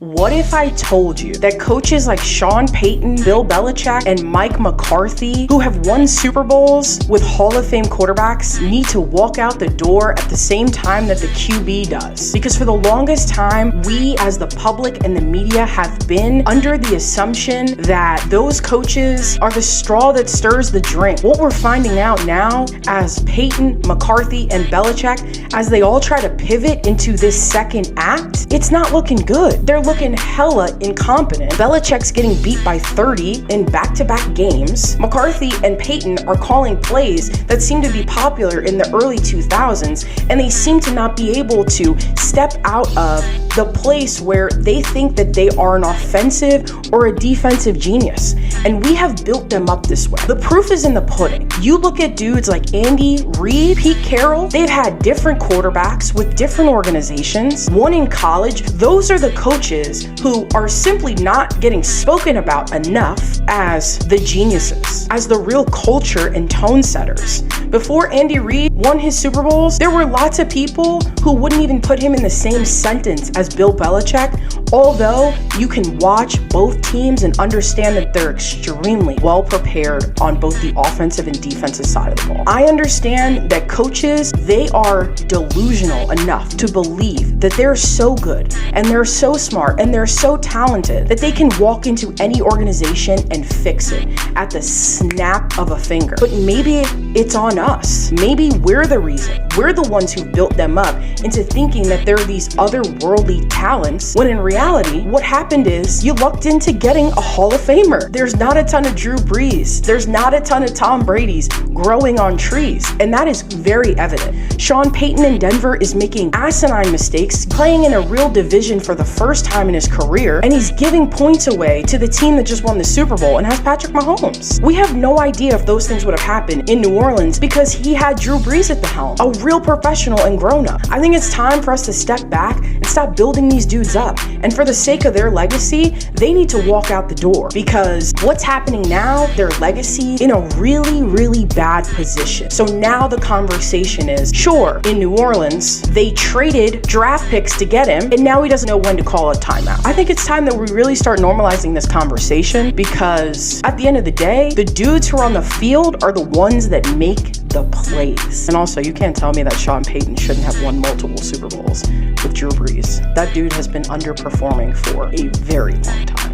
What if I told you that coaches like Sean Payton, Bill Belichick, and Mike McCarthy, who have won Super Bowls with Hall of Fame quarterbacks, need to walk out the door at the same time that the QB does? Because for the longest time, we as the public and the media have been under the assumption that those coaches are the straw that stirs the drink. What we're finding out now, as Payton, McCarthy, and Belichick, as they all try to pivot into this second act, it's not looking good. They're looking hella incompetent. Belichick's getting beat by 30 in back-to-back games. McCarthy and Payton are calling plays that seem to be popular in the early 2000s, and they seem to not be able to step out of the place where they think that they are an offensive or a defensive genius. And we have built them up this way. The proof is in the pudding. You look at dudes like Andy Reid, Pete Carroll, they've had different quarterbacks with different organizations, one in college. Those are the coaches who are simply not getting spoken about enough as the geniuses, as the real culture and tone setters. Before Andy Reid won his Super Bowls, there were lots of people who wouldn't even put him in the same sentence as Bill Belichick, although you can watch both teams and understand that they're extremely well prepared on both the offensive and defensive side of the ball. I understand that coaches, they are delusional enough to believe that they're so good and they're so smart and they're so talented that they can walk into any organization and fix it at the snap of a finger. But maybe it's on us. Maybe we're the reason. We're the ones who built them up into thinking that there are these otherworldly talents, when in reality, what happened is you lucked into getting a Hall of Famer. There's not a ton of Drew Brees. There's not a ton of Tom Brady's growing on trees, and that is very evident. Sean Payton in Denver is making asinine mistakes, playing in a real division for the first time in his career, and he's giving points away to the team that just won the Super Bowl and has Patrick Mahomes. We have no idea if those things would have happened in New Orleans because he had Drew Brees at the helm, a real professional and grown up. I think it's time for us to step back and stop building these dudes up. And for the sake of their legacy, they need to walk out the door, because what's happening now, their legacy in a really, really bad position. So now the conversation is, sure, in New Orleans, they traded draft picks to get him, and now he doesn't know when to call a timeout. I think it's time that we really start normalizing this conversation, because at the end of the day, the dudes who are on the field are the ones that make the plays. And also, you can't tell me that Sean Payton shouldn't have won multiple Super Bowls with Drew Brees. That dude has been underperforming for a very long time.